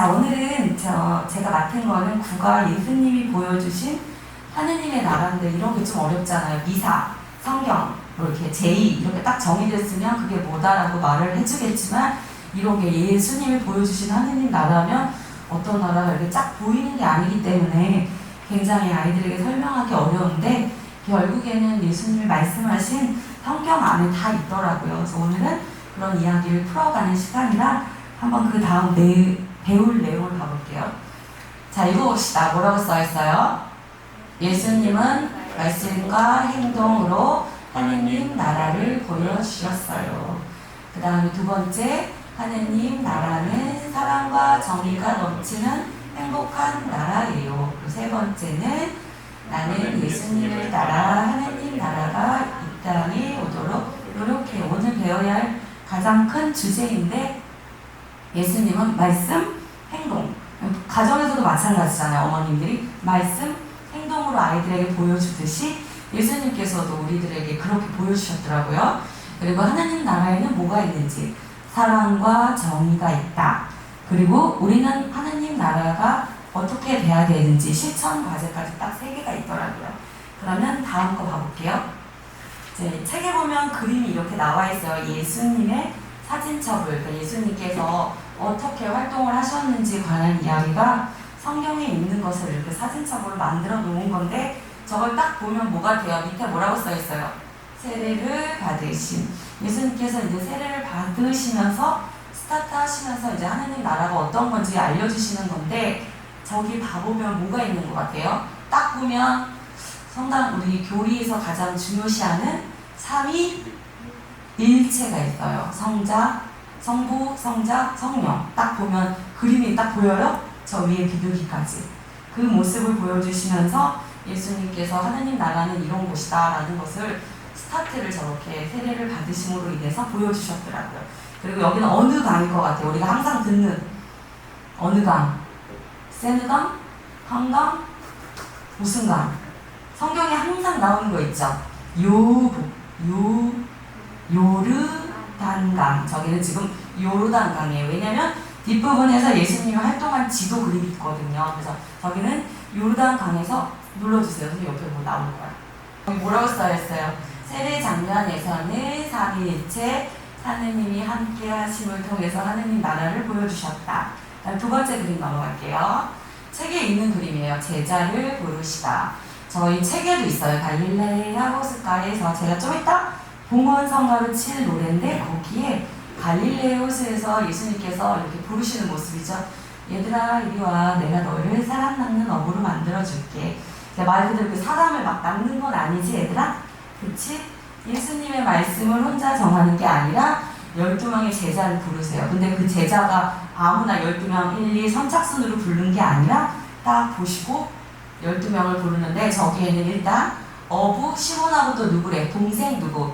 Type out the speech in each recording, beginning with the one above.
자, 오늘은 제가 맡은 거는 구가 예수님이 보여주신 하느님의 나라인데 이런 게 좀 어렵잖아요. 미사, 성경, 뭐 이렇게 제의 이렇게 딱 정의됐으면 그게 뭐다라고 말을 해주겠지만 이런 게 예수님이 보여주신 하느님 나라면 어떤 나라가 이렇게 쫙 보이는 게 아니기 때문에 굉장히 아이들에게 설명하기 어려운데 결국에는 예수님이 말씀하신 성경 안에 다 있더라고요. 그래서 오늘은 그런 이야기를 풀어가는 시간이라 한번 그 다음 배울 내용을 봐볼게요. 자, 읽어봅시다. 뭐라고 써있어요? 예수님은 말씀과 행동으로 하느님 나라를 보여주셨어요. 그 다음에 두 번째, 하느님 나라는 사랑과 정의가 넘치는 행복한 나라예요. 그리고 세 번째는 나는 예수님을 따라 하느님 나라가 이 땅에 오도록 노력해요. 오늘 배워야 할 가장 큰 주제인데 예수님은 말씀, 행동. 가정에서도 마찬가지잖아요. 어머님들이 말씀, 행동으로 아이들에게 보여주듯이 예수님께서도 우리들에게 그렇게 보여주셨더라고요. 그리고 하나님 나라에는 뭐가 있는지 사랑과 정의가 있다. 그리고 우리는 하나님 나라가 어떻게 돼야 되는지 실천 과제까지 딱 3개가 있더라고요. 그러면 다음 거 봐볼게요. 이제 책에 보면 그림이 이렇게 나와 있어요. 예수님의 사진첩을, 그러니까 예수님께서 어떻게 활동을 하셨는지 관한 이야기가 성경에 있는 것을 이렇게 사진첩으로 만들어 놓은 건데 저걸 딱 보면 뭐가 돼요? 밑에 뭐라고 써 있어요? 세례를 받으신. 예수님께서 이제 세례를 받으시면서 스타트 하시면서 이제 하느님 나라가 어떤 건지 알려주시는 건데 저기 봐보면 뭐가 있는 것 같아요? 딱 보면 성당 우리 교리에서 가장 중요시하는 삼위일체가 있어요. 성자, 성부, 성자, 성령. 딱 보면 그림이 딱 보여요? 저 위에 비둘기까지. 그 모습을 보여주시면서 예수님께서 하느님 나라는 이런 곳이다 라는 것을 스타트를 저렇게 세례를 받으심으로 인해서 보여주셨더라고요. 그리고 여기는 어느 강일 것 같아요? 우리가 항상 듣는 어느 강? 세느 강? 한강? 무슨 강? 성경에 항상 나오는 거 있죠? 요르단강. 저기는 지금 요르단강이에요. 왜냐면 뒷부분에서 예수님이 활동한 지도 그림이 있거든요. 그래서 저기는 요르단강에서 눌러주세요. 그래서 옆에 뭐 나올 거야. 여기 뭐라고 써있어요? 세례 장면에서는 삼위일체 하느님이 함께 하심을 통해서 하느님 나라를 보여주셨다. 두 번째 그림 넘어갈게요. 책에 있는 그림이에요. 제자를 부르시다. 저희 책에도 있어요. 갈릴레아 호숫가에서 제가 좀 이따 봉헌성가로 칠 노래인데 거기에 갈릴레아 호수에서 예수님께서 이렇게 부르시는 모습이죠. 얘들아 이리 와, 내가 너를 사람 낚는 어부로 만들어줄게. 말 그대로 그 사람을 막 낚는 건 아니지 얘들아? 그치? 예수님의 말씀을 혼자 정하는 게 아니라 12명의 제자를 부르세요. 근데 그 제자가 아무나 12명 1, 2 선착순으로 부르는 게 아니라 딱 보시고 12명을 부르는데 저기에는 일단 어부 시몬하고 또 누구래? 동생 누구?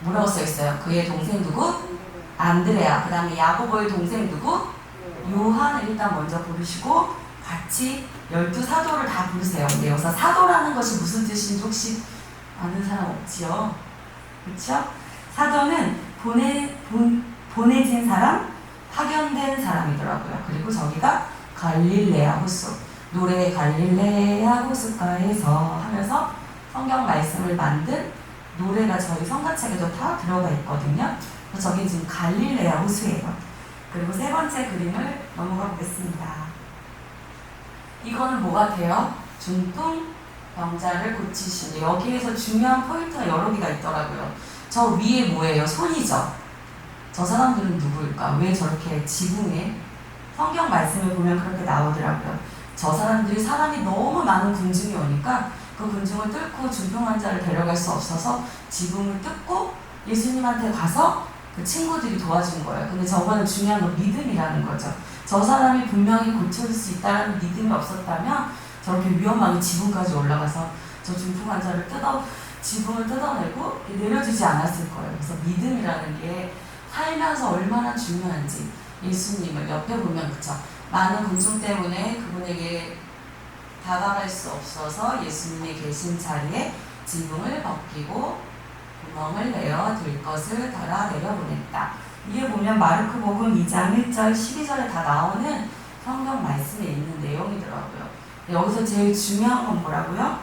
뭐라고 써있어요? 그의 동생 누구? 안드레아. 그 다음에 야고보의 동생 누구? 요한을 일단 먼저 부르시고 같이 12사도를 다 부르세요. 근데 여기서 사도라는 것이 무슨 뜻인지 혹시 아는 사람 없지요? 그렇죠? 사도는 보내진 사람, 파견된 사람이더라고요. 그리고 저기가 갈릴레아 호수. 노래 갈릴레아 호숫가에서 하면서 성경 말씀을 만든 노래가 저희 성가책에도 다 들어가 있거든요. 그래서 저기 지금 갈릴레아 호수예요. 그리고 세 번째 그림을 넘어가 보겠습니다. 이거는 뭐 같아요? 중풍 병자를 고치신. 여기에서 중요한 포인트가 여러 개가 있더라고요. 저 위에 뭐예요? 손이죠? 저 사람들은 누구일까? 왜 저렇게 지붕에 성경 말씀을 보면 그렇게 나오더라고요. 저 사람들이 사람이 너무 많은 군중이 오니까 그 군중을 뚫고 중풍 환자를 데려갈 수 없어서 지붕을 뚫고 예수님한테 가서 그 친구들이 도와준 거예요. 근데 저거는 중요한 건 믿음이라는 거죠. 저 사람이 분명히 고쳐질 수 있다는 믿음이 없었다면 저렇게 위험하게 지붕까지 올라가서 저 중풍 환자를 지붕을 뜯어내고 내려주지 않았을 거예요. 그래서 믿음이라는 게 살면서 얼마나 중요한지 예수님을 옆에 보면 그쵸? 많은 군중 때문에 그분에게 다가갈 수 없어서 예수님이 계신 자리에 지붕을 벗기고 구멍을 내어 들 것을 달아 내려보냈다. 이게 보면 마르크복음 2장 1절 12절에 다 나오는 성경 말씀에 있는 내용이더라고요. 여기서 제일 중요한 건 뭐라고요?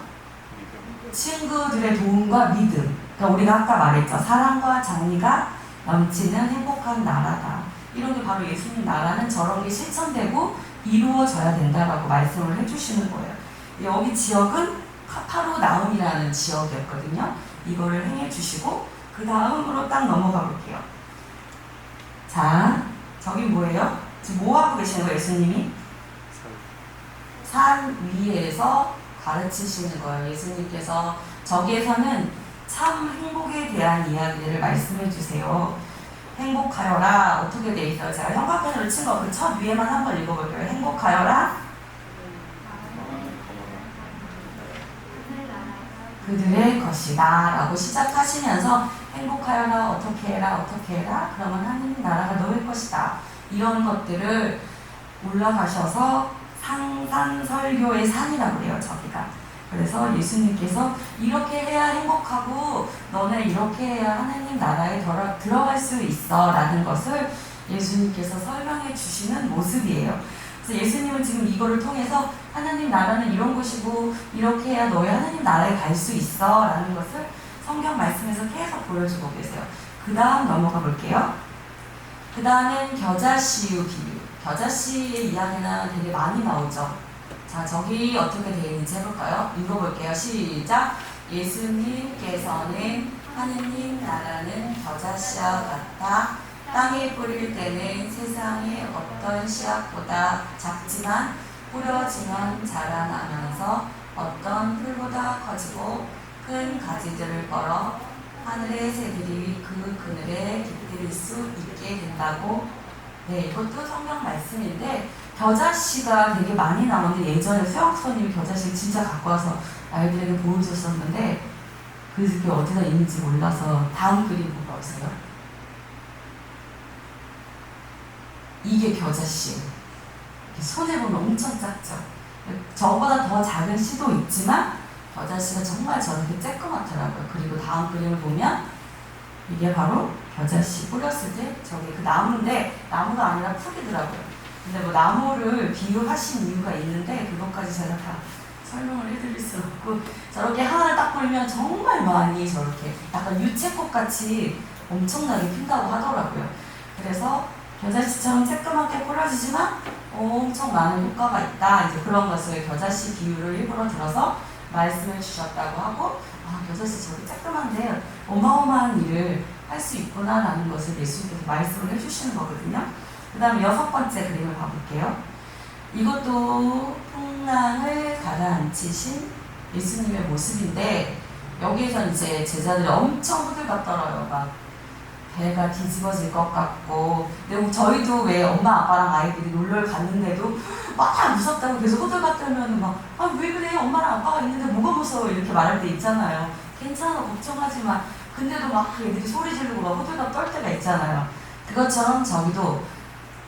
친구들의 도움과 믿음. 그러니까 우리가 아까 말했죠. 사랑과 정의가 넘치는 행복한 나라다. 이런 게 바로 예수님 나라는 저런 게 실천되고 이루어져야 된다라고 말씀을 해주시는 거예요. 여기 지역은 카파르나움이라는 지역이었거든요. 이거를 행해 주시고 그 다음으로 딱 넘어가 볼게요. 자, 저기 뭐예요? 지금 뭐 하고 계시는 거예요, 예수님이? 산 위에서 가르치시는 거예요. 예수님께서 저기에서는 참 행복에 대한 이야기를 말씀해 주세요. 행복하여라. 어떻게 돼 있어요? 제가 형광펜으로 친 거 그 첫 위에만 한번 읽어볼게요. 행복하여라. 그들의 것이다 라고 시작하시면서 행복하여라, 어떻게 해라, 어떻게 해라, 그러면 하느님 나라가 너의 것이다. 이런 것들을 올라가셔서 상산설교의 산이라고 그래요, 저기가. 그래서 예수님께서 이렇게 해야 행복하고 너네 이렇게 해야 하느님 나라에 들어갈 수 있어 라는 것을 예수님께서 설명해 주시는 모습이에요. 그래서 예수님은 지금 이거를 통해서 하나님 나라는 이런 곳이고 이렇게 해야 너희 하나님 나라에 갈 수 있어 라는 것을 성경 말씀에서 계속 보여주고 계세요. 그 다음 넘어가 볼게요. 그 다음엔 겨자씨유 비유. 겨자씨의 이야기는 되게 많이 나오죠. 자, 저기 어떻게 되어 있는지 해볼까요? 읽어볼게요. 시작! 예수님께서는 하느님 나라는 겨자씨와 같다. 땅에 뿌릴 때는 세상의 어떤 씨앗보다 작지만 뿌려지면 자라나면서 어떤 풀보다 커지고 큰 가지들을 걸어 하늘의 새들이 그 그늘에 깃들일 수 있게 된다고. 네, 이것도 성경 말씀인데 겨자씨가 되게 많이 나오는데 예전에 수영수님이 겨자씨를 진짜 갖고 와서 아이들에게 보여줬었는데 그게 어디다 있는지 몰라서 다음 그림 보고 오세요. 이게 겨자씨. 손에 보면 엄청 작죠. 저보다 더 작은 씨도 있지만 겨자씨가 정말 저렇게 쬐끄맣더라고요. 그리고 다음 그림을 보면 이게 바로 겨자씨 뿌렸을 때 저게 그 나무인데 나무가 아니라 풀이더라고요. 근데 뭐 나무를 비유하신 이유가 있는데 그것까지 제가 다 설명을 해드릴 수 없고 저렇게 하나를 딱 뿌리면 정말 많이 저렇게 약간 유채꽃 같이 엄청나게 핀다고 하더라고요. 그래서 겨자씨처럼 쬐끄맣게 뿌려지지만 엄청 많은 효과가 있다. 이제 그런 것을 겨자씨 비유를 일부러 들어서 말씀을 주셨다고 하고 겨자씨 저렇게 쬐끄만데 어마어마한 일을 할 수 있구나 라는 것을 예수님께서 말씀을 해주시는 거거든요. 그 다음에 6번째 그림을 봐볼게요. 이것도 풍랑을 가라앉히신 예수님의 모습인데 여기에서 이제 제자들이 엄청 호들갑 떨어요. 막 배가 뒤집어질 것 같고. 근데 저희도 왜 엄마 아빠랑 아이들이 놀러를 갔는데도 막 무섭다고 계속 호들갑 떨면 막 왜 그래 엄마랑 아빠가 있는데 뭐가 무서워 이렇게 말할 때 있잖아요. 괜찮아 걱정하지 마. 근데도 막 애들이 소리 지르고 막 호들갑 떨 때가 있잖아요. 그것처럼 저기도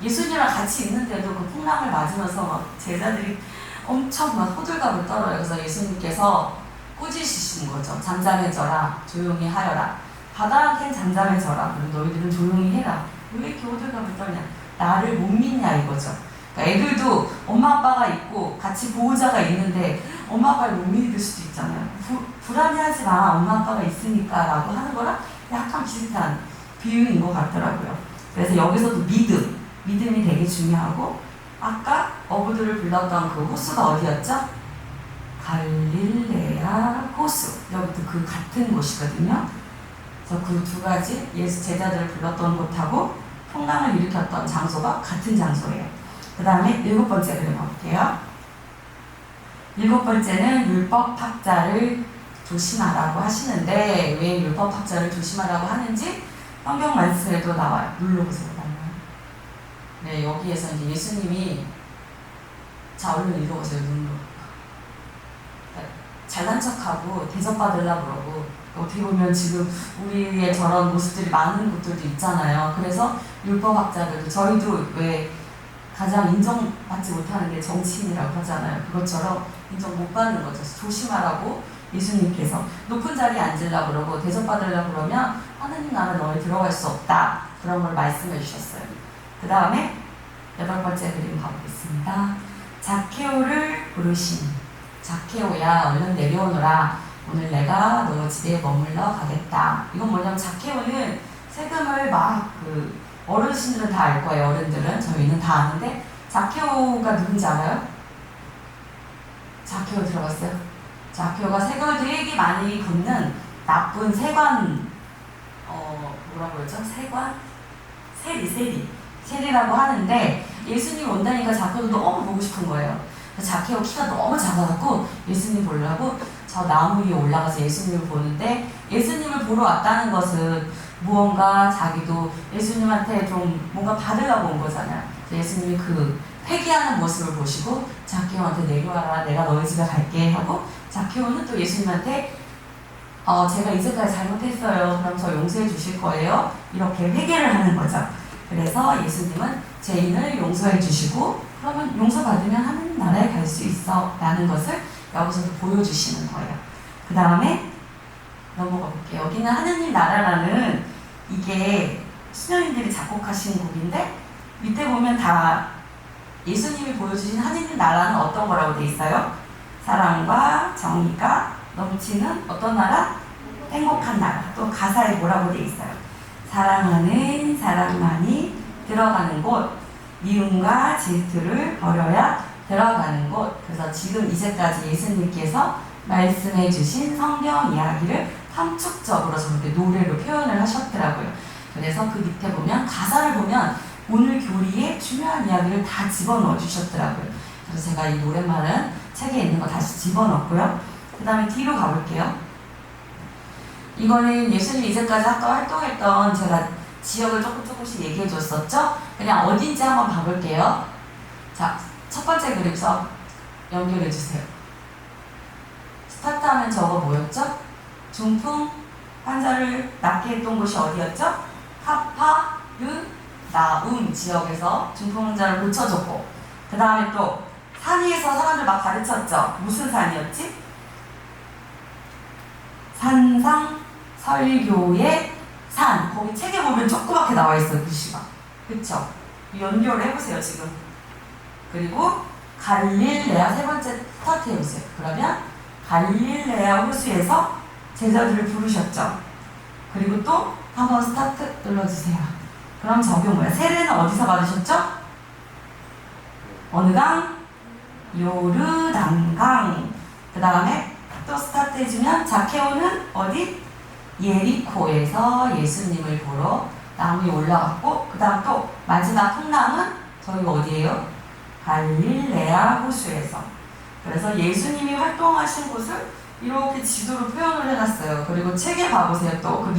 예수님이랑 같이 있는데도 그 풍랑을 맞으면서 막 제자들이 엄청 막 호들갑을 떨어요. 그래서 예수님께서 꾸짖으시는 거죠. 잠잠해져라, 조용히 하여라. 바다한테는 잠잠해져라. 너희들은 조용히 해라. 왜 이렇게 호들갑을 떨냐? 나를 못 믿냐 이거죠. 그러니까 애들도 엄마 아빠가 있고 같이 보호자가 있는데 엄마 아빠를 못 믿을 수도 있잖아요. 불안해하지 마. 엄마 아빠가 있으니까 라고 하는 거랑 약간 비슷한 비유인 것 같더라고요. 그래서 여기서도 믿음이 되게 중요하고 아까 어부들을 불렀던 그 호수가 어디였죠? 갈릴레아 호수. 여기도 그 같은 곳이거든요. 그래서 그 두 가지 예수 제자들을 불렀던 곳하고 풍랑을 일으켰던 장소가 같은 장소예요. 그 다음에 7번째 그림 볼게요. 7번째는 율법학자를 조심하라고 하시는데 왜 율법학자를 조심하라고 하는지 성경 말씀에도 나와요. 눌러보세요. 네, 여기에서 이제 예수님이 자 얼른 읽어보세요. 눈으로. 잘난 척하고 대접받으려고 그러고 어떻게 보면 지금 우리의 저런 모습들이 많은 곳들도 있잖아요. 그래서 율법학자들도 저희도 왜 가장 인정받지 못하는 게 정치인이라고 하잖아요. 그것처럼 인정 못 받는 거죠. 조심하라고 예수님께서 높은 자리에 앉으려고 그러고 대접받으려고 그러면 하느님 나라 너희 들어갈 수 없다. 그런 걸 말씀해 주셨어요. 그 다음에 8번째 그림 가보겠습니다. 자케오를 부르신. 자케오야 얼른 내려오너라. 오늘 내가 너 집에 머물러 가겠다. 이건 뭐냐면 자케오는 세금을 막 어르신들은 다 알 거예요. 어른들은 저희는 다 아는데 자케오가 누군지 알아요? 자케오 들어봤어요? 자케오가 세금을 되게 많이 걷는 나쁜 세관 뭐라고 그러죠? 세리라고 하는데 예수님 온다니까 자케오도 너무 보고 싶은 거예요. 자케오 키가 너무 작아갖고 예수님 보려고 저 나무 위에 올라가서 예수님을 보는데 예수님을 보러 왔다는 것은 무언가 자기도 예수님한테 좀 뭔가 받으려고 온 거잖아요. 예수님이 그 회개하는 모습을 보시고 자케오한테 내려와라 내가 너희 집에 갈게 하고 자케오는 또 예수님한테 제가 이제까지 잘못했어요. 그럼 저 용서해 주실 거예요? 이렇게 회개를 하는 거죠. 그래서 예수님은 죄인을 용서해 주시고 그러면 용서받으면 하나님 나라에 갈 수 있어 라는 것을 여기서도 보여주시는 거예요. 그 다음에 넘어가 볼게요. 여기는 하느님 나라라는 이게 수녀님들이 작곡하신 곡인데 밑에 보면 다 예수님이 보여주신 하느님 나라는 어떤 거라고 돼 있어요? 사랑과 정의가 넘치는 어떤 나라? 행복한 나라. 또 가사에 뭐라고 돼 있어요? 사랑하는 사람만이 들어가는 곳, 미움과 질투를 버려야 들어가는 곳. 그래서 지금 이제까지 예수님께서 말씀해 주신 성경 이야기를 함축적으로 저렇게 노래로 표현을 하셨더라고요. 그래서 그 밑에 보면 가사를 보면 오늘 교리에 중요한 이야기를 다 집어넣어 주셨더라고요. 그래서 제가 이 노랫말은 책에 있는 거 다시 집어넣고요. 그 다음에 뒤로 가볼게요. 이거는 예수님 이제까지 아까 활동했던 제가 지역을 조금씩 얘기해 줬었죠? 그냥 어딘지 한번 봐볼게요. 자, 첫 번째 그림서 연결해 주세요. 스타트하면 저거 뭐였죠? 중풍 환자를 낫게 했던 곳이 어디였죠? 카파르나움 지역에서 중풍 환자를 고쳐줬고 그 다음에 또 산 위에서 사람들 막 가르쳤죠? 무슨 산이었지? 산상 설교의 산. 거기 책에 보면 조그맣게 나와 있어요. 글씨가. 그쵸? 연결을 해보세요 지금. 그리고 갈릴레아 세 번째 스타트 해보세요. 그러면 갈릴레아 호수에서 제자들을 부르셨죠. 그리고 또 한번 스타트 눌러주세요. 그럼 저게 뭐야? 세례는 어디서 받으셨죠? 어느 강? 요르단강. 그 다음에 또 스타트 해주면 자케오는 어디? 예리코에서 예수님을 보러 나무 위에 올라갔고 그 다음 또 마지막 풍랑은 저희가 어디예요? 갈릴레아 호수에서. 그래서 예수님이 활동하신 곳을 이렇게 지도로 표현을 해놨어요. 그리고 책에 가보세요. 또 그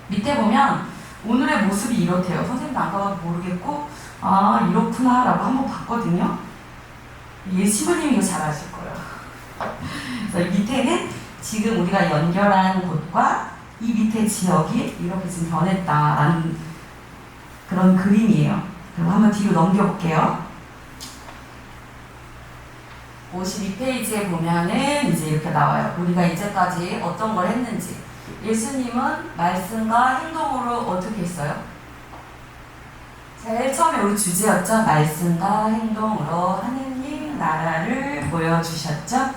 밑에 보면 오늘의 모습이 이렇대요. 선생님도 안 가봐도 모르겠고 아 이렇구나 라고 한번 봤거든요. 신부님이 이거 잘 아실 거예요. 그래서 밑에는 지금 우리가 연결한 곳과 이 밑에 지역이 이렇게 지금 변했다라는 그런 그림이에요. 그럼 한번 뒤로 넘겨볼게요. 52페이지에 보면은 이제 이렇게 나와요. 우리가 이제까지 어떤 걸 했는지. 예수님은 말씀과 행동으로 어떻게 했어요? 제일 처음에 우리 주제였죠. 말씀과 행동으로 하느님 나라를 보여주셨죠.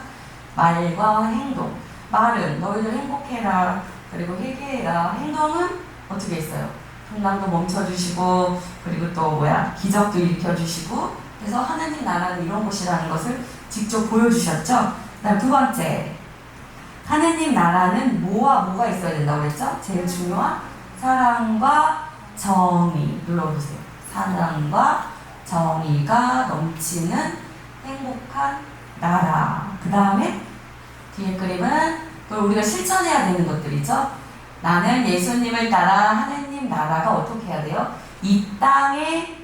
말과 행동. 말은 너희들 행복해라. 그리고 회개해라. 행동은 어떻게 했어요? 풍랑도 멈춰주시고 그리고 또 기적도 일으켜주시고 그래서 하느님 나라는 이런 곳이라는 것을 직접 보여주셨죠. 그다음 두 번째, 하느님 나라는 뭐와 뭐가 있어야 된다고 그랬죠? 제일 중요한 사랑과 정의. 눌러보세요. 사랑과 정의가 넘치는 행복한 나라. 그 다음에 뒤에 그림은 우리가 실천해야 되는 것들이죠. 나는 예수님을 따라 하느님 나라가 어떻게 해야 돼요? 이 땅에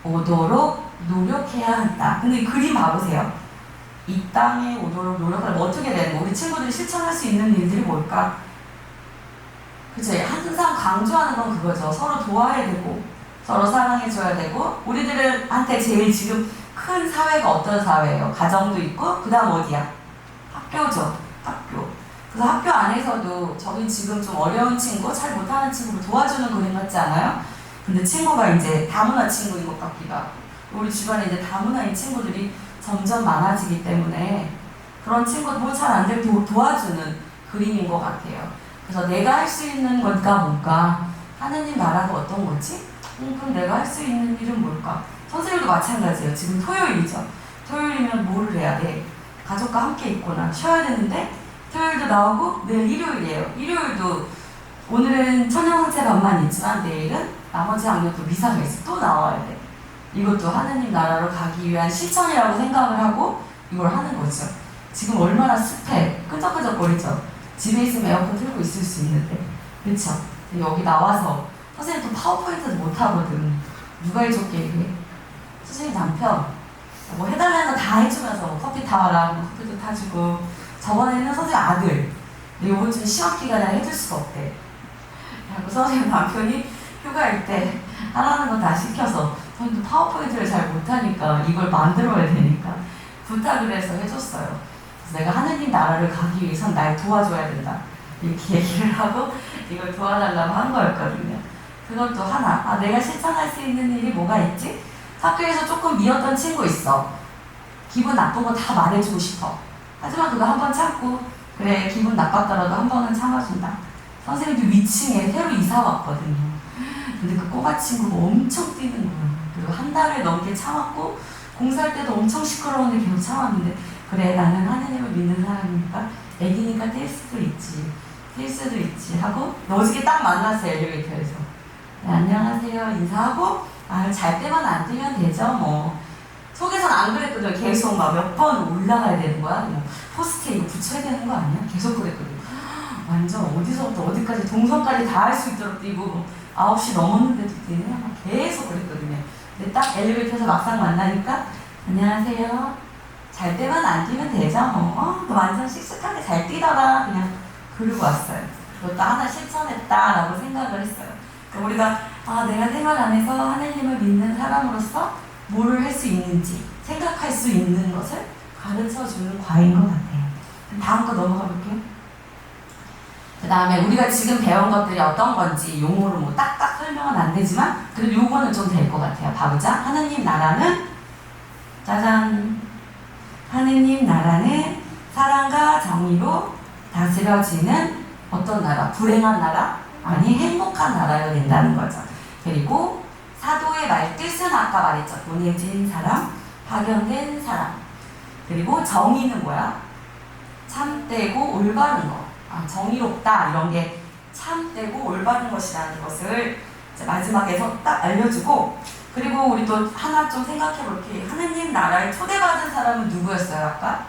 오도록 노력해야 한다. 근데 이 그림 봐보세요. 이 땅에 오도록 노력하면 어떻게 되는 거? 우리 친구들이 실천할 수 있는 일들이 뭘까? 그쵸? 항상 강조하는 건 그거죠. 서로 도와야 되고 서로 사랑해줘야 되고 우리들한테 제일 지금 큰 사회가 어떤 사회예요? 가정도 있고 그 다음 어디야? 학교죠. 학교. 그래서 학교 안에서도 저기 지금 좀 어려운 친구, 잘 못하는 친구를 도와주는 그림 같지 않아요? 근데 친구가 이제 다문화 친구인 것 같기도 하고, 우리 주변에 이제 다문화인 친구들이 점점 많아지기 때문에 그런 친구 뭐 잘 안 될 때 도와주는 그림인 것 같아요. 그래서 내가 할 수 있는 건가 뭔가, 하느님 나라가 어떤 거지? 그럼 내가 할 수 있는 일은 뭘까? 선생님도 마찬가지예요. 지금 토요일이죠. 토요일이면 뭐를 해야 돼? 가족과 함께 있거나 쉬어야 되는데 토요일도 나오고 내일 일요일이에요. 일요일도 오늘은 천연상체 반만 있지만 내일은 나머지 학년도 미사가 있어. 또 나와야 돼. 이것도 하느님 나라로 가기 위한 실천이라고 생각을 하고 이걸 하는 거죠. 지금 얼마나 습해. 끈적끈적거리죠. 집에 있으면 에어컨 틀고 있을 수 있는데. 그쵸? 여기 나와서 선생님 또 파워포인트도 못하거든. 누가 해줬게 이게? 선생님 남편 뭐 해달라는 거 다 해주면서 커피 타와라 커피도 타주고, 저번에는 선생님 아들 이번 주는 시험 기간에 해줄 수가 없대. 그리고 선생님 남편이 휴가일 때 하라는 거 다 시켜서 선생님도 파워포인트를 잘 못하니까 이걸 만들어야 되니까 부탁을 해서 해줬어요. 그래서 내가 하느님 나라를 가기 위해선 날 도와줘야 된다 이렇게 얘기를 하고 이걸 도와달라고 한 거였거든요. 그것도 하나. 내가 실천할 수 있는 일이 뭐가 있지? 학교에서 조금 미웠던 친구 있어. 기분 나쁜 거 다 말해주고 싶어. 하지만 그거 한 번 참고, 그래 기분 나빴더라도 한 번은 참아준다. 선생님도 위층에 새로 이사 왔거든요. 근데 그 꼬마 친구가 엄청 뛰는 거야. 그리고 한 달을 넘게 참았고 공사할 때도 엄청 시끄러운데 계속 참았는데, 그래 나는 하느님을 믿는 사람이니까 애기니까 뛸 수도 있지 하고 너지게 딱 만났어요. 엘리베이터에서. 네, 안녕하세요 인사하고, 잘 때만 안 뛰면 되죠 뭐. 속에서는 안 그랬거든요. 계속 막 몇 번 올라가야 되는 거야. 뭐 포스트에 이거 붙여야 되는 거 아니야? 계속 그랬거든요. 완전 어디서부터 어디까지 동선까지 다 할 수 있도록 뛰고 9시 넘었는데도 뛰네. 막 계속 그랬거든요. 근데 딱 엘리베이터에서 막상 만나니까 안녕하세요. 잘 때만 안 뛰면 되죠 뭐. 너 완전 씩씩하게 잘 뛰다가 그냥 그러고 왔어요. 그것도 하나 실천했다라고 생각을 했어요. 그러니까 우리가 내가 생활 안에서 하나님을 믿는 사람으로서 뭘 할 수 있는지 생각할 수 있는 것을 가르쳐주는 과인 것 같아요. 다음 거 넘어가 볼게요. 그 다음에 우리가 지금 배운 것들이 어떤 건지 용어로 뭐 딱딱 설명은 안 되지만 그래도 요거는 좀 될 것 같아요. 봐보자. 하느님 나라는 짜잔. 하느님 나라는 사랑과 정의로 다스려지는 어떤 나라? 불행한 나라? 아니 행복한 나라가 된다는 거죠. 그리고 사도의 말뜻은 아까 말했죠. 보내진 사람, 파견된 사람. 그리고 정의는 뭐야? 참되고 올바른 거. 정의롭다 이런 게 참되고 올바른 것이라는 것을 이제 마지막에서 딱 알려주고, 그리고 우리 또 하나 좀 생각해 볼게. 하느님 나라에 초대받은 사람은 누구였어요 아까?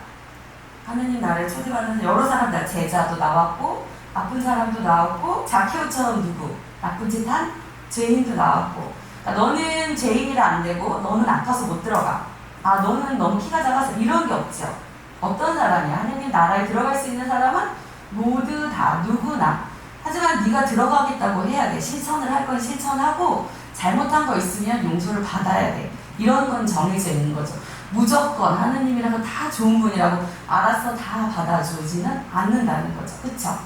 하느님 나라에 초대받은 여러 사람들, 제자도 나왔고 나쁜 사람도 나왔고 자케오처럼 누구? 나쁜 짓 한 죄인도 나왔고. 그러니까 너는 죄인이라 안 되고 너는 아파서 못 들어가. 너는 너무 키가 작아서 이런 게 없죠. 어떤 사람이야? 하느님 나라에 들어갈 수 있는 사람은 모두 다 누구나. 하지만 네가 들어가겠다고 해야 돼. 실천을 할 건 실천하고 잘못한 거 있으면 용서를 받아야 돼. 이런 건 정해져 있는 거죠. 무조건 하느님이라고 다 좋은 분이라고 알아서 다 받아주지는 않는다는 거죠. 그쵸?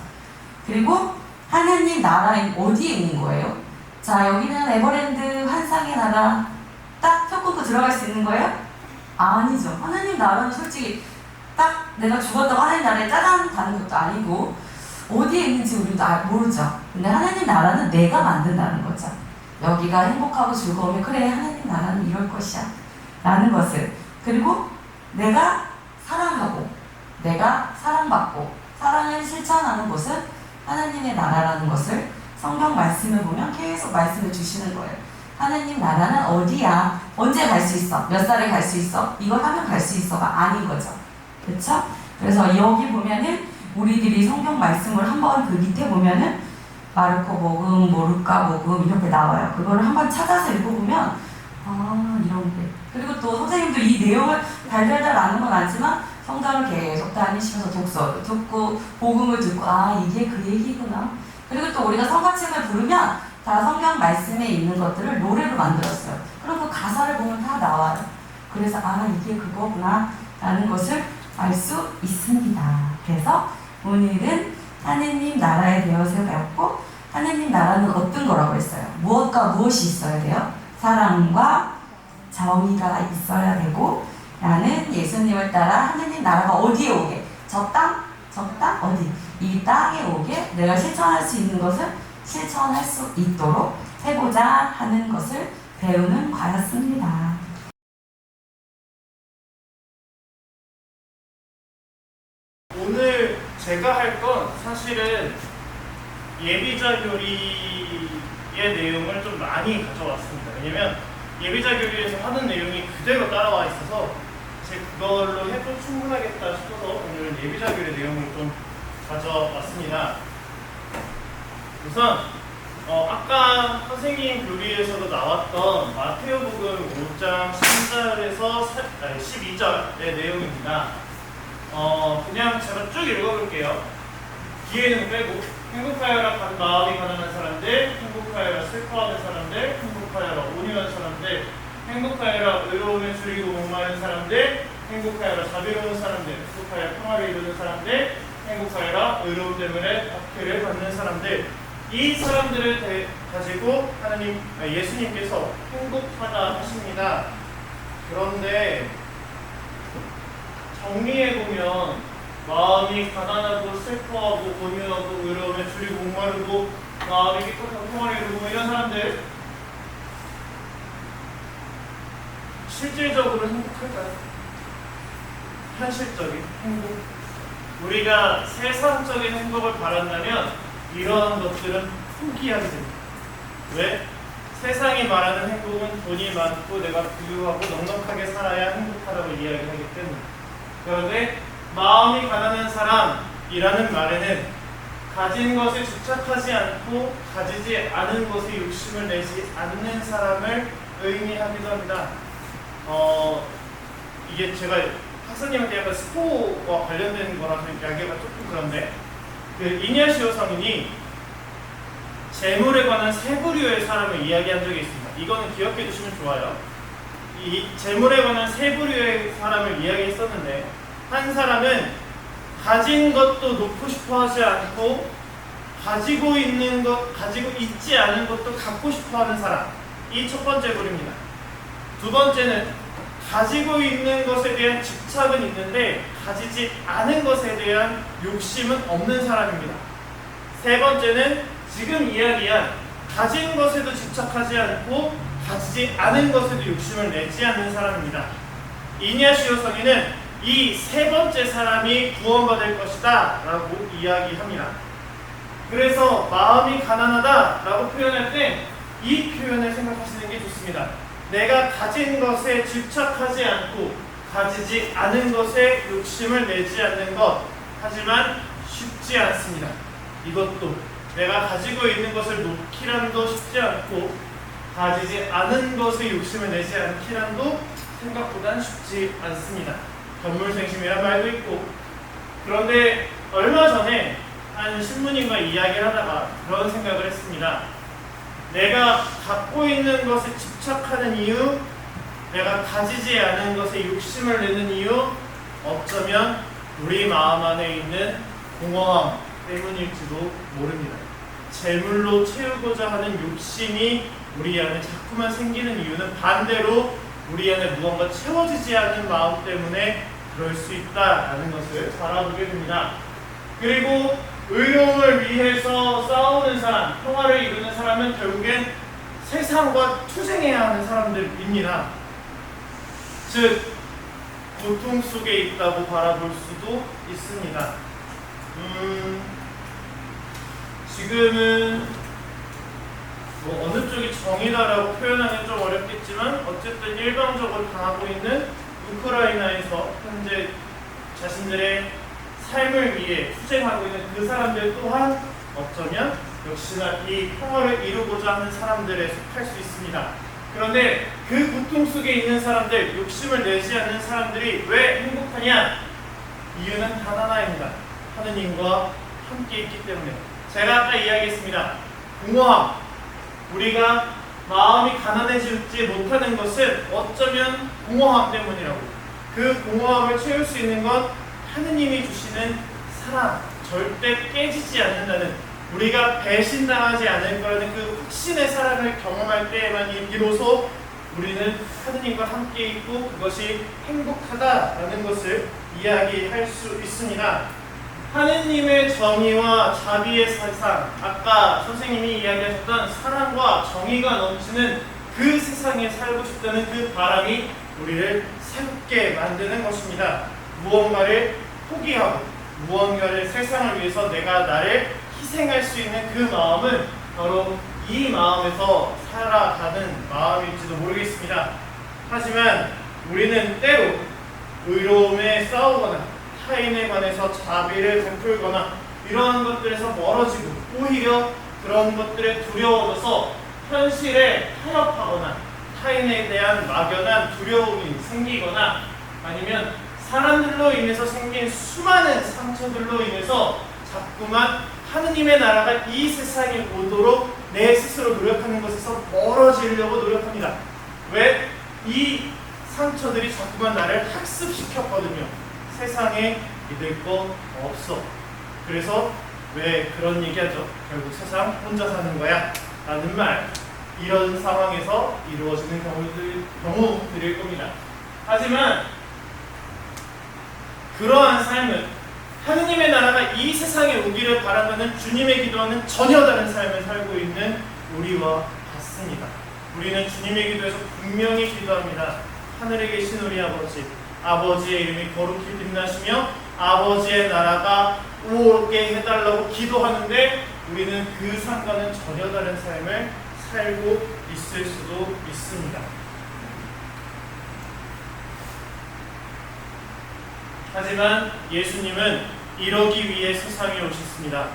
그리고 하느님 나라는 어디에 있는 거예요? 자, 여기는 에버랜드 환상의 나라 딱 표 끊고 들어갈 수 있는 거예요? 아니죠. 하느님 나라는 솔직히 딱 내가 죽었다고 하느님 나라에 짜잔 가는 것도 아니고 어디에 있는지 우리도 모르죠. 근데 하느님 나라는 내가 만든다는 거죠. 여기가 행복하고 즐거우면 그래 하느님 나라는 이럴 것이야 라는 것을. 그리고 내가 사랑하고 내가 사랑받고 사랑을 실천하는 곳은 하나님의 나라라는 것을 성경 말씀을 보면 계속 말씀해 주시는 거예요. 하나님 나라는 어디야? 언제 갈 수 있어? 몇 살에 갈 수 있어? 이걸 하면 갈 수 있어가 아닌 거죠. 그렇죠? 그래서 여기 보면은 우리들이 성경 말씀을 한번 그 밑에 보면은 마르코 복음, 모르가 복음 이렇게 나와요. 그거를 한번 찾아서 읽어보면 이런 게. 그리고 또 선생님도 이 내용을 달달달 아는 건 아니지만 성경을 계속 다니시면서 독서를 듣고 복음을 듣고 이게 그 얘기구나. 그리고 또 우리가 성가책을 부르면 다 성경 말씀에 있는 것들을 노래로 만들었어요. 그럼 그 가사를 보면 다 나와요. 그래서 이게 그거구나 라는 것을 알 수 있습니다. 그래서 오늘은 하느님 나라에 대해서 배웠고, 하느님 나라는 어떤 거라고 했어요? 무엇과 무엇이 있어야 돼요? 사랑과 정의가 있어야 되고, 나는 예수님을 따라 하느님 나라가 어디에 오게? 저 땅? 저 땅? 어디? 이 땅에 오게 내가 실천할 수 있는 것을 실천할 수 있도록 해보자 하는 것을 배우는 과였습니다. 오늘 제가 할 건 사실은 예비자 교리의 내용을 좀 많이 가져왔습니다. 왜냐면 예비자 교리에서 하는 내용이 그대로 따라와 있어서 제 그걸로 해도 충분하겠다 싶어서 오늘은 예비자 교리 내용을 좀 가져왔습니다. 우선 아까 선생님 교리에서도 나왔던 마태오복음 5장 10절에서 12절의 내용입니다. 그냥 제가 쭉 읽어볼게요. 뒤에는 빼고 행복하여라 마음이 가난한 사람들, 행복하여라 슬퍼하는 사람들, 행복하여라 온유한 사람들, 행복하여라 의로움에 줄이고 목마른 사람들, 행복하여라 자비로운 사람들, 행복하여라 평화를 이루는 사람들, 행복하여라 의로움 때문에 박해를 받는 사람들. 이 사람들을 가지고 예수님께서 행복하다 하십니다. 그런데 정리해보면 마음이 가난하고 슬퍼하고 온유하고 의로움에 줄이고 목마르고 마음이 깨끗하고 평화를 이루고 이런 사람들 실질적으로 행복할까요? 현실적인 행복. 우리가 세상적인 행복을 바란다면 이러한 것들은 포기하게 됩니다. 왜? 세상이 말하는 행복은 돈이 많고 내가 부유하고 넉넉하게 살아야 행복하다고 이야기하기 때문에. 그런데 마음이 가난한 사람이라는 말에는 가진 것에 집착하지 않고 가지지 않은 것에 욕심을 내지 않는 사람을 의미하기도 합니다. 이게 제가 학생님한테 약간 스포와 관련된 거라서 이야기가 조금 그런데 이냐시오 성인이 재물에 관한 세 부류의 사람을 이야기한 적이 있습니다. 이거는 기억해 두시면 좋아요. 이 재물에 관한 세 부류의 사람을 이야기했었는데 한 사람은 가진 것도 놓고 싶어 하지 않고 가지고 있는 것, 가지고 있지 않은 것도 갖고 싶어 하는 사람. 이 첫 번째 부류입니다. 두 번째는 가지고 있는 것에 대한 집착은 있는데 가지지 않은 것에 대한 욕심은 없는 사람입니다. 세 번째는 지금 이야기한 가진 것에도 집착하지 않고 가지지 않은 것에도 욕심을 내지 않는 사람입니다. 이냐시오 성인은 이 세 번째 사람이 구원받을 것이다 라고 이야기합니다. 그래서 마음이 가난하다 라고 표현할 때 이 표현을 생각하시는 게 좋습니다. 내가 가진 것에 집착하지 않고 가지지 않은 것에 욕심을 내지 않는 것. 하지만 쉽지 않습니다. 이것도 내가 가지고 있는 것을 놓기란도 쉽지 않고 가지지 않은 것에 욕심을 내지 않기란도 생각보단 쉽지 않습니다. 견물생심이란 말도 있고. 그런데 얼마 전에 한 신부님과 이야기를 하다가 그런 생각을 했습니다. 내가 갖고 있는 것에 집착하는 이유, 내가 가지지 않은 것에 욕심을 내는 이유, 어쩌면 우리 마음 안에 있는 공허함 때문일지도 모릅니다. 재물로 채우고자 하는 욕심이 우리 안에 자꾸만 생기는 이유는 반대로 우리 안에 무언가 채워지지 않는 마음 때문에 그럴 수 있다라는 것을 바라보게 됩니다. 그리고 의로움을 위해서 싸우는 사람, 평화를 이루는 사람은 결국엔 세상과 투쟁해야 하는 사람들입니다. 즉 고통 속에 있다고 바라볼 수도 있습니다. 지금은 어느 쪽이 정의다라고 표현하기는 좀 어렵겠지만 어쨌든 일방적으로 당하고 있는 우크라이나에서 현재 자신들의 삶을 위해 투쟁하고 있는 그 사람들 또한 어쩌면 역시나 이 평화를 이루고자 하는 사람들에 속할 수 있습니다. 그런데 그 고통 속에 있는 사람들, 욕심을 내지 않는 사람들이 왜 행복하냐? 이유는 단 하나입니다. 하느님과 함께 있기 때문에. 제가 아까 이야기했습니다. 공허함. 우리가 마음이 가난해지지 못하는 것은 어쩌면 공허함 때문이라고. 그 공허함을 채울 수 있는 건 하느님이 주시는 사랑, 절대 깨지지 않는다는, 우리가 배신당하지 않을 거라는 그 확신의 사랑을 경험할 때에만 비로소 우리는 하느님과 함께 있고 그것이 행복하다라는 것을 이야기할 수 있습니다. 하느님의 정의와 자비의 세상, 아까 선생님이 이야기하셨던 사랑과 정의가 넘치는 그 세상에 살고 싶다는 그 바람이 우리를 새롭게 만드는 것입니다. 무언가를 포기하고 무언가를 세상을 위해서 내가 나를 희생할 수 있는 그 마음은 바로 이 마음에서 살아가는 마음일지도 모르겠습니다. 하지만 우리는 때로 의로움에 싸우거나 타인에 관해서 자비를 베풀거나 이러한 것들에서 멀어지고 오히려 그런 것들에 두려워져서 현실에 타협하거나 타인에 대한 막연한 두려움이 생기거나 아니면 사람들로 인해서 생긴 수많은 상처들로 인해서 자꾸만 하느님의 나라가 이 세상에 오도록 내 스스로 노력하는 것에서 멀어지려고 노력합니다. 왜? 이 상처들이 자꾸만 나를 학습시켰거든요. 세상에 믿을 거 없어. 그래서 왜 그런 얘기하죠? 결국 세상 혼자 사는 거야 라는 말, 이런 상황에서 이루어지는 경우들일 겁니다. 하지만 그러한 삶은 하느님의 나라가 이 세상에 오기를 바란다는 주님의 기도와는 전혀 다른 삶을 살고 있는 우리와 같습니다. 우리는 주님의 기도에서 분명히 기도합니다. 하늘에 계신 우리 아버지, 아버지의 이름이 거룩히 빛나시며 아버지의 나라가 오게 해달라고 기도하는데 우리는 그 상과는 전혀 다른 삶을 살고 있을 수도 있습니다. 하지만 예수님은 이러기 위해 세상에 오셨습니다.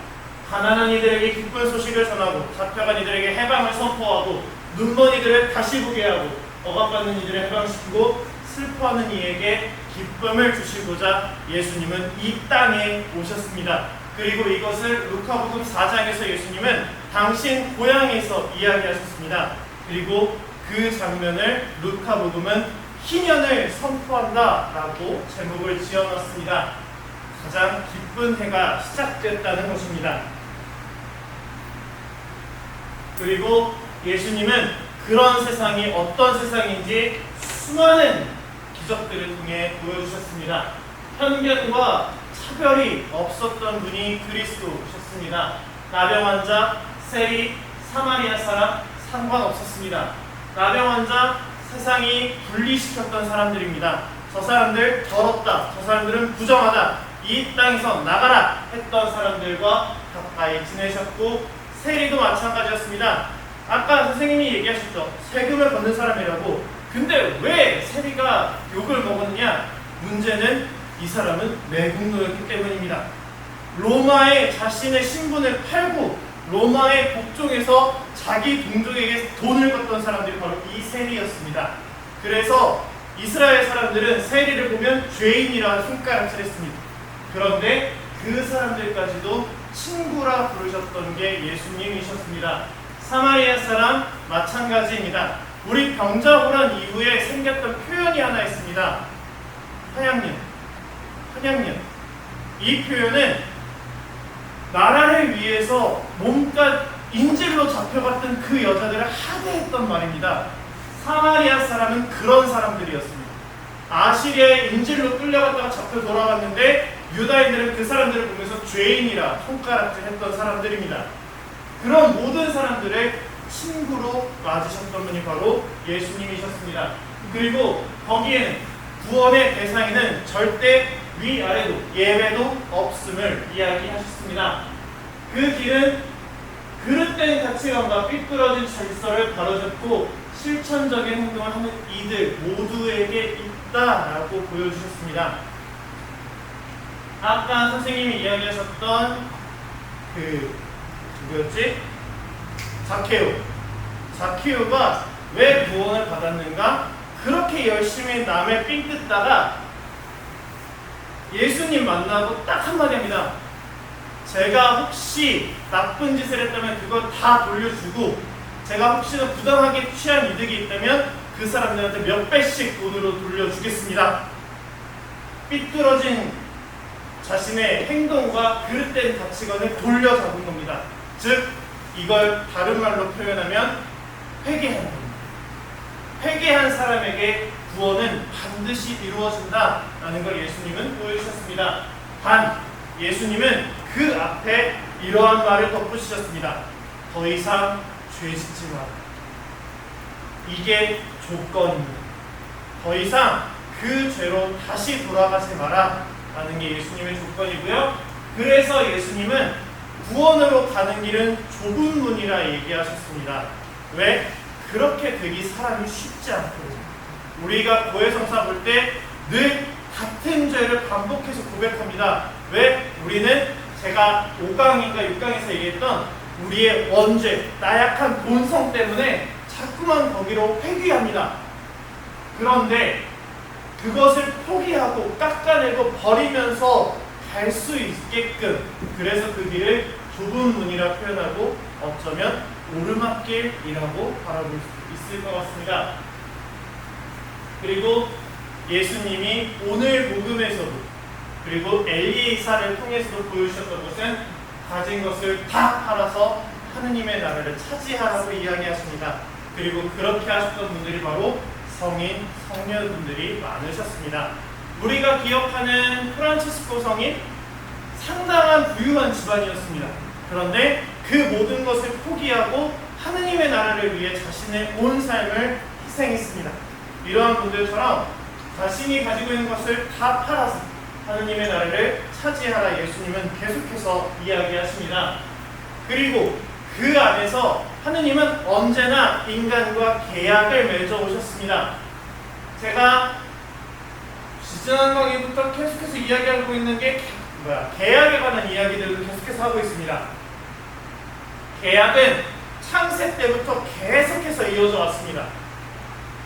가난한 이들에게 기쁜 소식을 전하고 잡혀간 이들에게 해방을 선포하고 눈먼 이들을 다시 보게 하고 억압받는 이들을 해방시키고 슬퍼하는 이에게 기쁨을 주시고자 예수님은 이 땅에 오셨습니다. 그리고 이것을 루카복음 4장에서 예수님은 당신 고향에서 이야기하셨습니다. 그리고 그 장면을 루카복음은 희년을 선포한다 라고 제목을 지어놨습니다. 가장 기쁜 해가 시작됐다는 것입니다. 그리고 예수님은 그런 세상이 어떤 세상인지 수많은 기적들을 통해 보여주셨습니다. 편견과 차별이 없었던 분이 그리스도셨습니다. 나병 환자, 세리, 사마리아 사람 상관없었습니다. 나병 환자, 세상이 분리시켰던 사람들입니다. 저 사람들 더럽다, 저 사람들은 부정하다, 이 땅에서 나가라 했던 사람들과 가까이 지내셨고, 세리도 마찬가지였습니다. 아까 선생님이 얘기하셨죠. 세금을 걷는 사람이라고. 근데 왜 세리가 욕을 먹었냐? 문제는 이 사람은 매국노였기 때문입니다. 로마에 자신의 신분을 팔고 로마의 복종에서 자기 동족에게 돈을 걷던 사람들이 바로 이 세리였습니다. 그래서 이스라엘 사람들은 세리를 보면 죄인이라는 손가락질했습니다. 그런데 그 사람들까지도 친구라 부르셨던 게 예수님이셨습니다. 사마리아 사람 마찬가지입니다. 우리 병자호란 이후에 생겼던 표현이 하나 있습니다. 한양년. 이 표현은 나라를 위해서 몸과 인질로 잡혀갔던 그 여자들을 하대했던 말입니다. 사마리아 사람은 그런 사람들이었습니다. 아시리아의 인질로 끌려갔다가 잡혀 돌아갔는데 유다인들은 그 사람들을 보면서 죄인이라 손가락질했던 사람들입니다. 그런 모든 사람들의 친구로 맞으셨던 분이 바로 예수님이셨습니다. 그리고 거기에는 구원의 대상에는 절대 위아래도 예외도 없음을 이야기하셨습니다. 그 길은 그릇된 가치관과 삐뚤어진 질서를 바로잡고 실천적인 행동을 하는 이들 모두에게 있다라고 보여주셨습니다. 아까 선생님이 이야기하셨던 누구였지? 자케오가 왜 구원을 받았는가? 그렇게 열심히 남의 삥 뜯다가 예수님 만나고 딱 한마디 합니다. 제가 혹시 나쁜 짓을 했다면 그걸 다 돌려주고 제가 혹시나 부당하게 취한 이득이 있다면 그 사람들한테 몇 배씩 돈으로 돌려주겠습니다. 삐뚤어진 자신의 행동과 그릇된 가치관을 돌려잡은 겁니다. 즉 이걸 다른 말로 표현하면 회개하는 겁니다. 회개한 사람에게 구원은 반드시 이루어진다라는 걸 예수님은 보여주셨습니다. 단 예수님은 그 앞에 이러한 말을 덧붙이셨습니다. 더 이상 죄 짓지 마라. 이게 조건입니다. 더 이상 그 죄로 다시 돌아가지 마라 라는 게 예수님의 조건이고요. 그래서 예수님은 구원으로 가는 길은 좁은 문이라 얘기하셨습니다. 왜? 그렇게 되기 사람이 쉽지 않거든요. 우리가 고해성사 볼 때 늘 같은 죄를 반복해서 고백합니다. 왜? 우리는 제가 5강인가 6강에서 얘기했던 우리의 원죄, 나약한 본성 때문에 자꾸만 거기로 회귀합니다. 그런데 그것을 포기하고 깎아내고 버리면서 갈 수 있게끔, 그래서 그 길을 좁은 문이라 표현하고 어쩌면 오르막길이라고 바라볼 수 있을 것 같습니다. 그리고 예수님이 오늘 복음에서도 그리고 엘리사를 통해서도 보여주셨던 것은 가진 것을 다 팔아서 하느님의 나라를 차지하라고 이야기하십니다. 그리고 그렇게 하셨던 분들이 바로 성인, 성녀분들이 많으셨습니다. 우리가 기억하는 프란치스코 성인, 상당한 부유한 집안이었습니다. 그런데 그 모든 것을 포기하고 하느님의 나라를 위해 자신의 온 삶을 희생했습니다. 이러한 분들처럼 자신이 가지고 있는 것을 다 팔아서 하느님의 나라를 차지하라 예수님은 계속해서 이야기하십니다. 그리고 그 안에서 하느님은 언제나 인간과 계약을 맺어 오셨습니다. 제가 지난 강의부터 계속해서 이야기하고 있는 게 계약에 관한 이야기들을 계속해서 하고 있습니다. 계약은 창세 때부터 계속해서 이어져 왔습니다.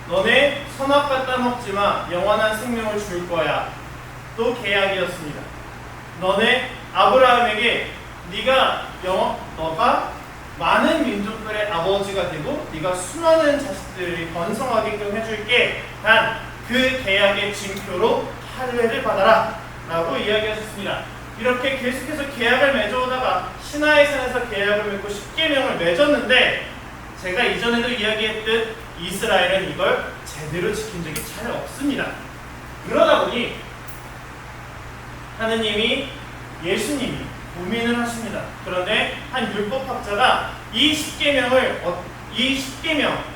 너네 선악과 따먹지 마. 영원한 생명을 줄 거야. 또 계약이었습니다. 너네 아브라함에게 너가 많은 민족들의 아버지가 되고 네가 수많은 자식들이 번성하게끔 해줄게. 단 그 계약의 징표로 할례를 받아라 라고 이야기하셨습니다. 이렇게 계속해서 계약을 맺어오다가 시나이 산에서 계약을 맺고 십계명을 맺었는데, 제가 이전에도 이야기했듯 이스라엘은 이걸 제대로 지킨 적이 잘 없습니다. 그러다 보니 하느님이, 예수님이 고민을 하십니다. 그런데 한 율법학자가 이 십계명,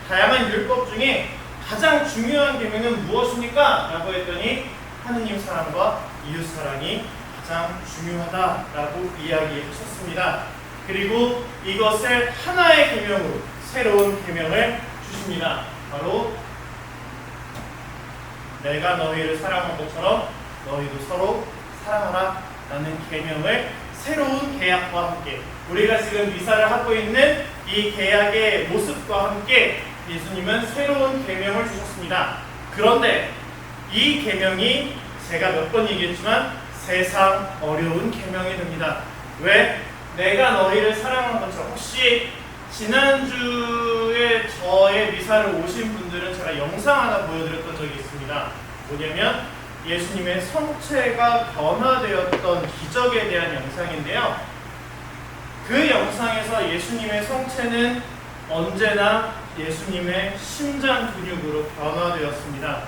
다양한 율법 중에 가장 중요한 계명은 무엇입니까? 라고 했더니 하느님 사랑과 이웃 사랑이 가장 중요하다라고 이야기하셨습니다. 그리고 이것을 하나의 계명으로 새로운 계명을 주십니다. 바로 내가 너희를 사랑한 것처럼 너희도 서로 사랑하라 라는 계명을 새로운 계약과 함께, 우리가 지금 미사를 하고 있는 이 계약의 모습과 함께 예수님은 새로운 계명을 주셨습니다. 그런데 이 계명이 제가 몇 번 얘기했지만 세상 어려운 계명이 됩니다. 왜? 내가 너희를 사랑한 것처럼. 혹시 지난주에 저의 미사를 오신 분들은 제가 영상 하나 보여드렸던 적이 있습니다. 뭐냐면 예수님의 성체가 변화되었던 기적에 대한 영상인데요. 그 영상에서 예수님의 성체는 언제나 예수님의 심장 근육으로 변화되었습니다.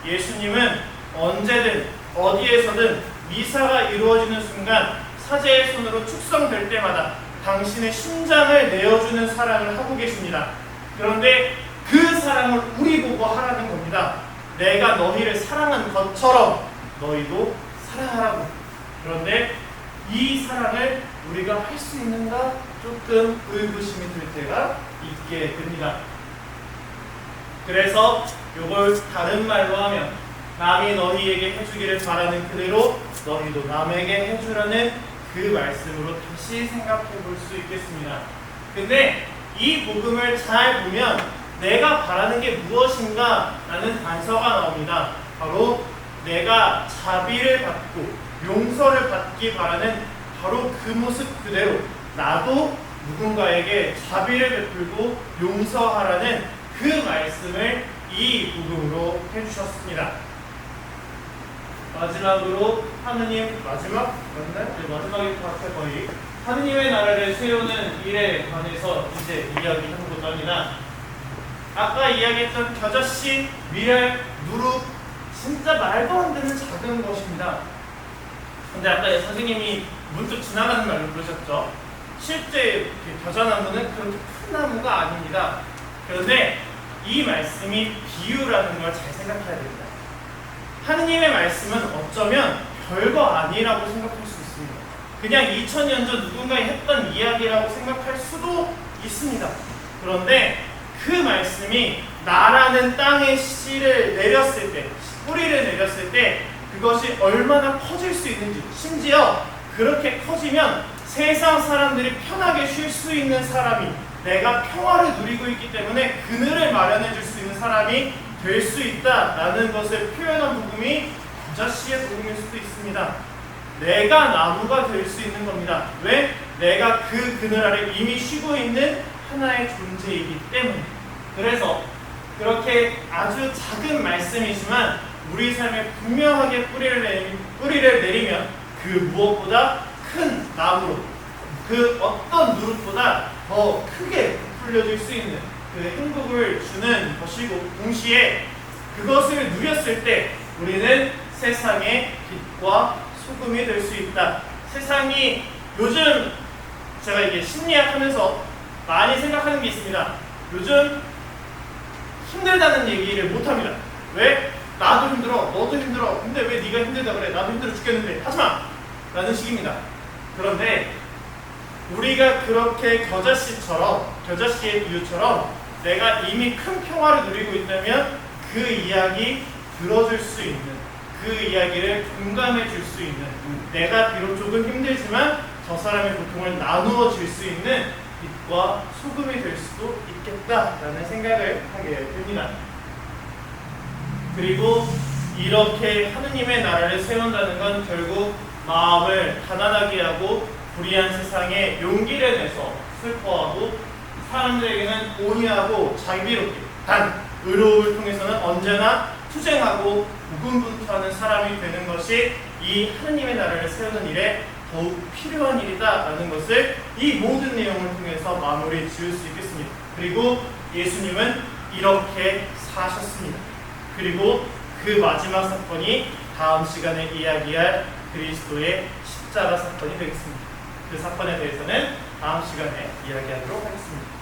예수님은 언제든 어디에서든 미사가 이루어지는 순간 사제의 손으로 축성될 때마다 당신의 심장을 내어주는 사랑을 하고 계십니다. 그런데 그 사랑을 우리 보고 하라는 겁니다. 내가 너희를 사랑한 것처럼 너희도 사랑하라고. 그런데 이 사랑을 우리가 할 수 있는가? 조금 의구심이 들 때가 있게 됩니다. 그래서 이걸 다른 말로 하면 남이 너희에게 해주기를 바라는 그대로 너희도 남에게 해주라는 그 말씀으로 다시 생각해 볼 수 있겠습니다. 근데 이 복음을 잘 보면 내가 바라는 게 무엇인가 라는 단서가 나옵니다. 바로 내가 자비를 받고 용서를 받기 바라는 바로 그 모습 그대로 나도 누군가에게 자비를 베풀고 용서하라는 그 말씀을 이 복음으로 해주셨습니다. 마지막으로 하느님 마지막 맞나요? 네, 마지막일 것 같아요 거의. 하느님의 나라를 세우는 일에 관해서 이제 이야기해보고자 합니다. 아까 이야기했던 겨자씨, 미랄, 누룩 진짜 말도 안 되는 작은 것입니다. 근데 아까 선생님이 문득 지나가는 말로 그러셨죠. 실제 겨자나무는 그렇게 큰 나무가 아닙니다. 그런데 이 말씀이 비유라는 걸 잘 생각해야 됩니다. 하느님의 말씀은 어쩌면 별거 아니라고 생각할 수 있습니다. 그냥 2000년 전 누군가 했던 이야기라고 생각할 수도 있습니다. 그런데 그 말씀이 나라는 땅에 씨를 내렸을 때, 뿌리를 내렸을 때 그것이 얼마나 커질 수 있는지, 심지어 그렇게 커지면 세상 사람들이 편하게 쉴 수 있는 사람이, 내가 평화를 누리고 있기 때문에 그늘을 마련해 줄 수 있는 사람이 될 수 있다라는 것을 표현한 복음이 겨자씨의 복음일 수도 있습니다. 내가 나무가 될 수 있는 겁니다. 왜? 내가 그 그늘 아래 이미 쉬고 있는 하나의 존재이기 때문에. 그래서 그렇게 아주 작은 말씀이지만 우리 삶에 분명하게 뿌리를 내리면 그 무엇보다 큰 나무로, 그 어떤 누룩보다 더 크게 부풀려질 수 있는 그 행복을 주는 것이고, 동시에 그것을 누렸을 때 우리는 세상의 빛과 소금이 될 수 있다. 세상이 요즘 제가 이게 심리학 하면서 많이 생각하는 게 있습니다. 요즘 힘들다는 얘기를 못합니다. 왜? 나도 힘들어, 너도 힘들어. 근데 왜 네가 힘들다 그래? 나도 힘들어 죽겠는데 하지마! 라는 식입니다. 그런데 우리가 그렇게 겨자씨의 비유처럼 내가 이미 큰 평화를 누리고 있다면 그 이야기 들어줄 수 있는, 그 이야기를 공감해 줄 수 있는, 내가 비록 조금 힘들지만 저 사람의 고통을 나누어 줄 수 있는 빛과 소금이 될 수도 있겠다라는 생각을 하게 됩니다. 그리고 이렇게 하느님의 나라를 세운다는 건 결국 마음을 가난하게 하고 불의한 세상에 용기를 내서 슬퍼하고 사람들에게는 온유하고 자비롭게, 단 의로움을 통해서는 언제나 투쟁하고 고군분투하는 사람이 되는 것이 이 하느님의 나라를 세우는 일에 더욱 필요한 일이다라는 것을 이 모든 내용을 통해서 마무리 지을 수 있겠습니다. 그리고 예수님은 이렇게 사셨습니다. 그리고 그 마지막 사건이 다음 시간에 이야기할 그리스도의 십자가 사건이 되겠습니다. 그 사건에 대해서는 다음 시간에 이야기하도록 하겠습니다.